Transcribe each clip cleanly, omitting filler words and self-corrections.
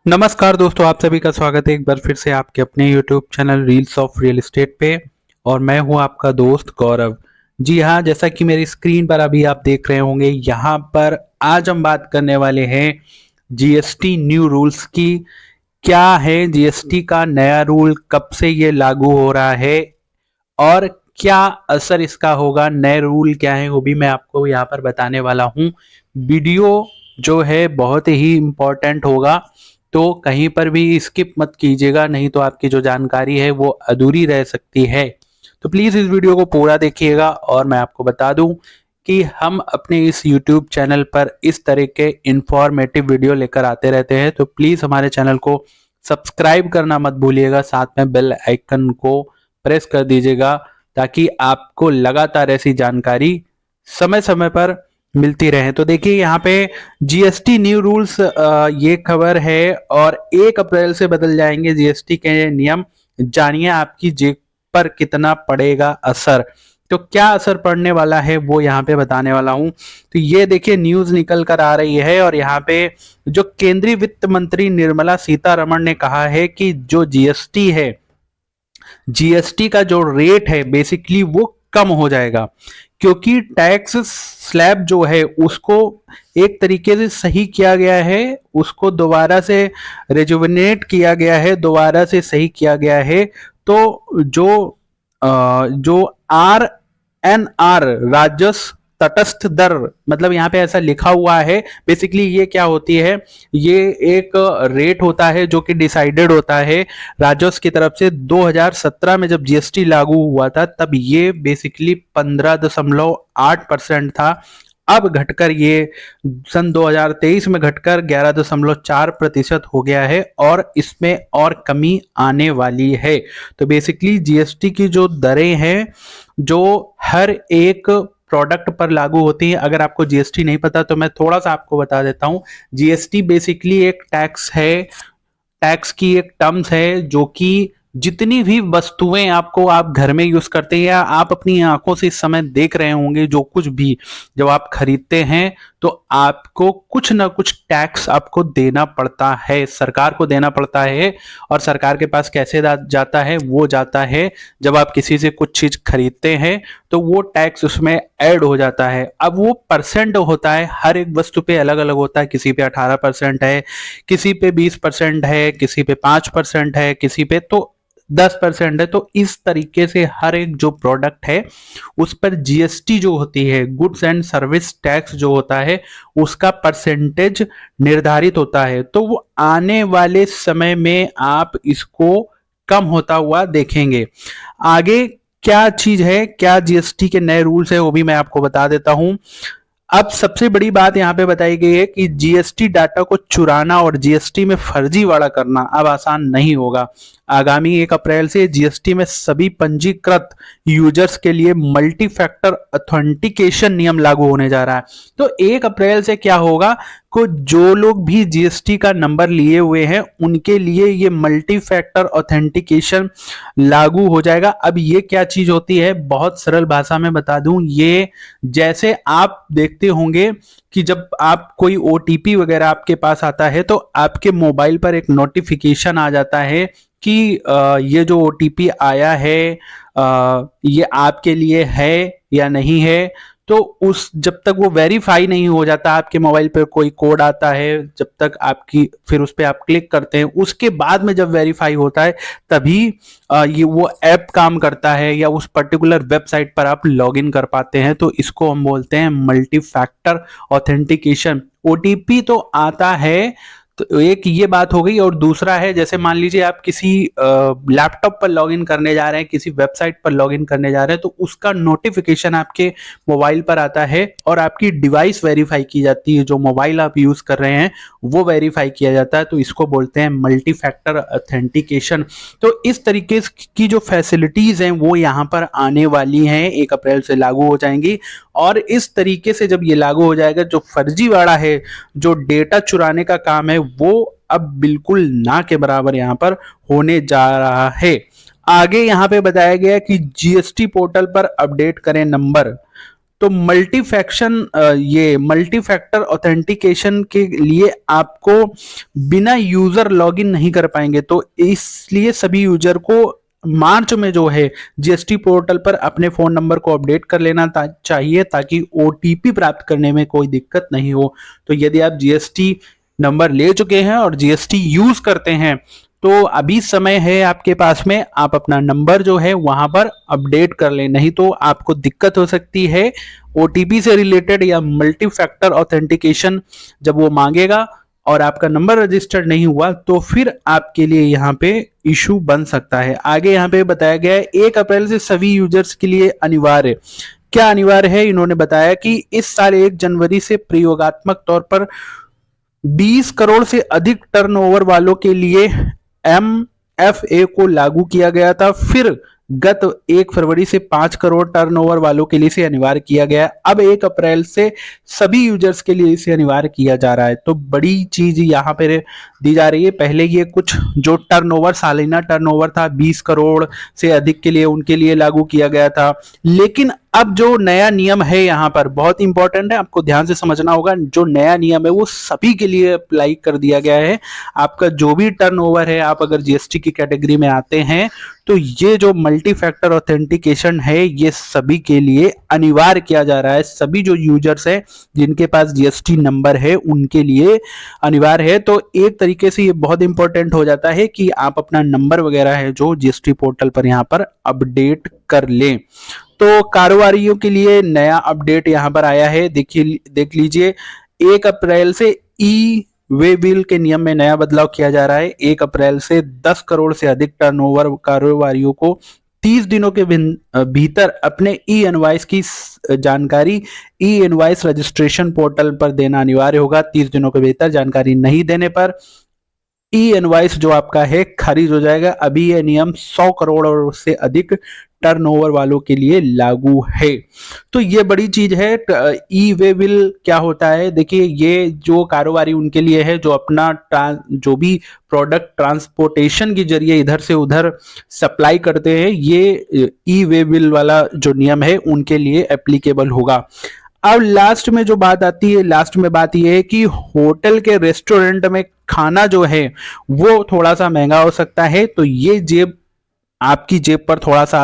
नमस्कार दोस्तों, आप सभी का स्वागत है एक बार फिर से आपके अपने YouTube channel reels of real estate पे। और मैं हूं आपका दोस्त गौरव। जी हाँ, जैसा कि मेरी स्क्रीन पर अभी आप देख रहे होंगे, यहाँ पर आज हम बात करने वाले हैं जीएसटी न्यू रूल्स की। क्या है जीएसटी का नया रूल, कब से ये लागू हो रहा है और क्या असर इसका होगा, नए रूल क्या है वो भी मैं आपको यहाँ पर बताने वाला हूँ। वीडियो जो है बहुत ही इम्पोर्टेंट होगा, तो कहीं पर भी स्किप मत कीजिएगा, नहीं तो आपकी जो जानकारी है वो अधूरी रह सकती है। तो प्लीज इस वीडियो को पूरा देखिएगा। और मैं आपको बता दूं कि हम अपने इस YouTube चैनल पर इस तरह के इंफॉर्मेटिव वीडियो लेकर आते रहते हैं, तो प्लीज हमारे चैनल को सब्सक्राइब करना मत भूलिएगा, साथ में बेल आइकन को प्रेस कर दीजिएगा ताकि आपको लगातार ऐसी जानकारी समय समय पर मिलती रहे। तो देखिए यहाँ पे जीएसटी न्यू रूल्स, ये खबर है। और 1 अप्रैल से बदल जाएंगे जीएसटी के नियम। जानिए आपकी जेब पर कितना पड़ेगा असर। तो क्या असर पड़ने वाला है वो यहाँ पे बताने वाला हूँ। तो ये देखिए न्यूज निकल कर आ रही है, और यहाँ पे जो केंद्रीय वित्त मंत्री निर्मला सीतारमण ने कहा है कि जो जीएसटी है, जीएसटी का जो रेट है बेसिकली वो कम हो जाएगा, क्योंकि टैक्स स्लैब जो है उसको एक तरीके से सही किया गया है, उसको दोबारा से रेजुविनेट किया गया है, दोबारा से सही किया गया है। तो जो आर एन आर राजस्व तटस्थ दर, मतलब यहाँ पे ऐसा लिखा हुआ है। बेसिकली ये क्या होती है, ये एक रेट होता है जो कि डिसाइडेड होता है राजस्व की तरफ से। 2017 में जब जीएसटी लागू हुआ था तब ये बेसिकली 15.8% था। अब घटकर ये सन 2023 में घटकर 11.4% हो गया है, और इसमें और कमी आने वाली है। तो बेसिकली जीएसटी की जो दरें हैं, जो हर एक प्रोडक्ट पर लागू होती है। अगर आपको जीएसटी नहीं पता तो मैं थोड़ा सा आपको बता देता हूं। जीएसटी बेसिकली एक टैक्स है, टैक्स की एक टर्म्स है जो कि जितनी भी वस्तुएं आपको आप घर में यूज करते हैं या आप अपनी आंखों से इस समय देख रहे होंगे, जो कुछ भी जब आप खरीदते हैं तो आपको कुछ ना कुछ टैक्स आपको देना पड़ता है, सरकार को देना पड़ता है। और सरकार के पास कैसे जाता है, वो जाता है जब आप किसी से कुछ चीज खरीदते हैं तो वो टैक्स उसमें ऐड हो जाता है। अब वो परसेंट होता है, हर एक वस्तु पे अलग अलग होता है। किसी पे 18% है, किसी पे 20% है, किसी पे 5% है, किसी पे तो 10% है। तो इस तरीके से हर एक जो प्रोडक्ट है उस पर जीएसटी जो होती है, गुड्स एंड सर्विस टैक्स जो होता है, उसका परसेंटेज निर्धारित होता है। तो वो आने वाले समय में आप इसको कम होता हुआ देखेंगे। आगे क्या चीज है, क्या जीएसटी के नए रूल्स है वो भी मैं आपको बता देता हूं। अब सबसे बड़ी बात यहाँ पे बताई गई है कि जीएसटी डाटा को चुराना और जीएसटी में फर्जीवाड़ा करना अब आसान नहीं होगा। आगामी 1 अप्रैल से जीएसटी में सभी पंजीकृत यूजर्स के लिए मल्टी फैक्टर ऑथेंटिकेशन नियम लागू होने जा रहा है। तो 1 अप्रैल से क्या होगा, को जो लोग भी जीएसटी का नंबर लिए हुए हैं उनके लिए ये मल्टी फैक्टर ऑथेंटिकेशन लागू हो जाएगा। अब ये क्या चीज होती है, बहुत सरल भाषा में बता दूं, ये जैसे आप देखते होंगे कि जब आप कोई ओटीपी वगैरह आपके पास आता है तो आपके मोबाइल पर एक नोटिफिकेशन आ जाता है कि ये जो ओटीपी आया है ये आपके लिए है या नहीं है। तो उस जब तक वो वेरीफाई नहीं हो जाता, आपके मोबाइल पर कोई कोड आता है, जब तक आपकी फिर उस पर आप क्लिक करते हैं, उसके बाद में जब वेरीफाई होता है तभी ये वो ऐप काम करता है या उस पर्टिकुलर वेबसाइट पर आप लॉगिन कर पाते हैं। तो इसको हम बोलते हैं मल्टी फैक्टर ऑथेंटिकेशन। ओटीपी तो आता है, तो एक ये बात हो गई। और दूसरा है, जैसे मान लीजिए आप किसी लैपटॉप पर लॉगिन करने जा रहे हैं, किसी वेबसाइट पर लॉगिन करने जा रहे हैं, तो उसका नोटिफिकेशन आपके मोबाइल पर आता है और आपकी डिवाइस वेरीफाई की जाती है, जो मोबाइल आप यूज कर रहे हैं वो वेरीफाई किया जाता है। तो इसको बोलते हैं मल्टी फैक्टर ऑथेंटिकेशन। तो इस तरीके की जो फैसिलिटीज हैं वो यहाँ पर आने वाली हैं, 1 अप्रैल से लागू हो जाएंगी। और इस तरीके से जब ये लागू हो जाएगा, जो फर्जीवाड़ा है, जो डेटा चुराने का काम है, वो अब बिल्कुल ना के बराबर यहां पर होने जा रहा है। आगे यहां पे बताया गया कि जीएसटी पोर्टल पर अपडेट करें नंबर। तो ये मल्टी फैक्टर ऑथेंटिकेशन के लिए आपको बिना यूजर लॉगिन नहीं कर पाएंगे। तो इसलिए सभी यूजर को मार्च में जो है जीएसटी पोर्टल पर अपने फोन नंबर को अपडेट कर लेना चाहिए, ताकि ओटीपी प्राप्त करने में कोई दिक्कत नहीं हो। तो यदि आप जीएसटी नंबर ले चुके हैं और जीएसटी यूज करते हैं तो अभी समय है आपके पास में, आप अपना नंबर जो है वहां पर अपडेट कर लें, नहीं तो आपको दिक्कत हो सकती है ओटीपी से रिलेटेड या मल्टी फैक्टर ऑथेंटिकेशन जब वो मांगेगा और आपका नंबर रजिस्टर्ड नहीं हुआ तो फिर आपके लिए यहाँ पे इशू बन सकता है। आगे यहाँ पे बताया गया है 1 अप्रैल से सभी यूजर्स के लिए अनिवार्य। क्या अनिवार्य है? इन्होंने बताया कि इस साल 1 जनवरी से प्रयोगात्मक तौर पर 20 करोड़ से अधिक टर्नओवर वालों के लिए MFA को लागू किया गया था, फिर गत 1 फरवरी से 5 करोड़ टर्नओवर वालों के लिए इसे अनिवार्य किया गया। अब 1 अप्रैल से सभी यूजर्स के लिए इसे अनिवार्य किया जा रहा है। तो बड़ी चीज यहाँ पे दी जा रही है। पहले ये कुछ जो टर्नओवर, सालाना टर्नओवर था 20 करोड़ से अधिक के लिए, उनके लिए लागू किया गया था, लेकिन अब जो नया नियम है यहाँ पर बहुत इंपॉर्टेंट है, आपको ध्यान से समझना होगा। जो नया नियम है वो सभी के लिए अप्लाई कर दिया गया है। आपका जो भी टर्नओवर है, आप अगर जीएसटी की कैटेगरी में आते हैं तो ये जो मल्टी फैक्टर ऑथेंटिकेशन है ये सभी के लिए अनिवार्य किया जा रहा है। सभी जो यूजर्स है जिनके पास जीएसटी नंबर है उनके लिए अनिवार्य है। तो एक तरीके से ये बहुत इंपॉर्टेंट हो जाता है कि आप अपना नंबर वगैरह है जो जीएसटी पोर्टल पर यहाँ पर अपडेट कर लें। तो कारोबारियों के लिए नया अपडेट यहाँ पर आया है, देख लीजिए 1 अप्रैल से ई वे बिल के नियम में नया बदलाव किया जा रहा है। 1 अप्रैल से 10 करोड़ से अधिक टर्नओवर कारोबारियों को 30 दिनों के भीतर अपने ई इनवॉइस की जानकारी ई इनवॉइस रजिस्ट्रेशन पोर्टल पर देना अनिवार्य होगा। 30 दिनों के भीतर जानकारी नहीं देने पर ई इनवॉइस जो आपका है खारिज हो जाएगा। अभी यह नियम 100 करोड़ और से अधिक टर्नओवर वालों के लिए लागू है। तो ये बड़ी चीज है। ई वे बिल क्या होता है? देखिए, ये जो कारोबारी उनके लिए है जो अपना जो भी प्रोडक्ट ट्रांसपोर्टेशन के जरिए इधर से उधर सप्लाई करते हैं, ये ई वे बिल वाला जो नियम है उनके लिए एप्लीकेबल होगा। अब लास्ट में जो बात आती है, लास्ट में बात यह है कि होटल के रेस्टोरेंट में खाना जो है वो थोड़ा सा महंगा हो सकता है। तो ये आपकी जेब पर थोड़ा सा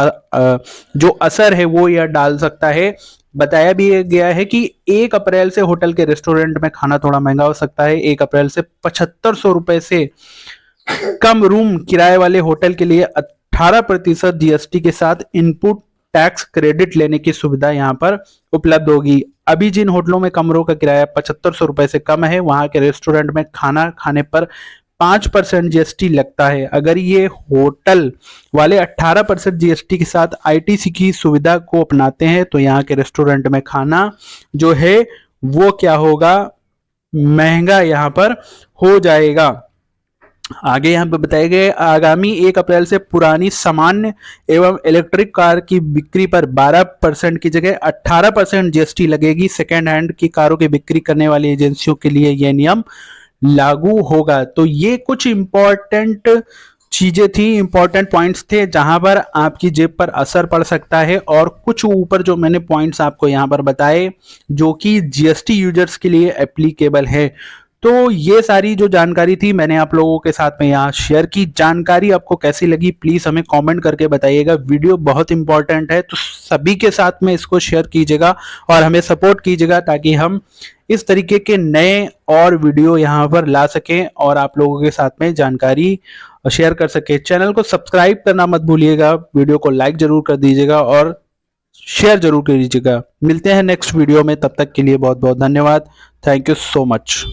जो असर है वो यह डाल सकता है। बताया भी गया है कि 1 अप्रैल से होटल के रेस्टोरेंट में खाना थोड़ा महंगा हो सकता है। 1 अप्रैल से 7500 रुपए से कम रूम किराए वाले होटल के लिए 18% जीएसटी के साथ इनपुट टैक्स क्रेडिट लेने की सुविधा यहाँ पर उपलब्ध होगी। अभी जिन होटलों में कमरों का किराया 7500 रुपए से कम है, वहां के रेस्टोरेंट में खाना खाने पर 5% जीएसटी लगता है। अगर ये होटल वाले 18% जीएसटी के साथ आईटीसी की सुविधा को अपनाते हैं तो यहाँ के रेस्टोरेंट में खाना जो है वो क्या होगा, महंगा यहाँ पर हो जाएगा। आगे यहाँ पे बताए गए आगामी 1 अप्रैल से पुरानी सामान्य एवं इलेक्ट्रिक कार की बिक्री पर 12% की जगह 18% जीएसटी लगेगी। सेकेंड हैंड की कारों की बिक्री करने वाली एजेंसियों के लिए यह नियम लागू होगा। तो ये कुछ इंपॉर्टेंट चीजें थी, इंपॉर्टेंट पॉइंट्स थे जहां पर आपकी जेब पर असर पड़ सकता है, और कुछ ऊपर जो मैंने पॉइंट्स आपको यहां पर बताए जो कि जीएसटी यूजर्स के लिए एप्लीकेबल है। तो ये सारी जो जानकारी थी मैंने आप लोगों के साथ में यहाँ शेयर की। जानकारी आपको कैसी लगी प्लीज हमें कमेंट करके बताइएगा। वीडियो बहुत इंपॉर्टेंट है तो सभी के साथ में इसको शेयर कीजिएगा और हमें सपोर्ट कीजिएगा ताकि हम इस तरीके के नए और वीडियो यहाँ पर ला सकें और आप लोगों के साथ में जानकारी शेयर कर सके। चैनल को सब्सक्राइब करना मत भूलिएगा, वीडियो को लाइक जरूर कर दीजिएगा और शेयर जरूर कर दीजिएगा। मिलते हैं नेक्स्ट वीडियो में, तब तक के लिए बहुत बहुत धन्यवाद। Thank you so much.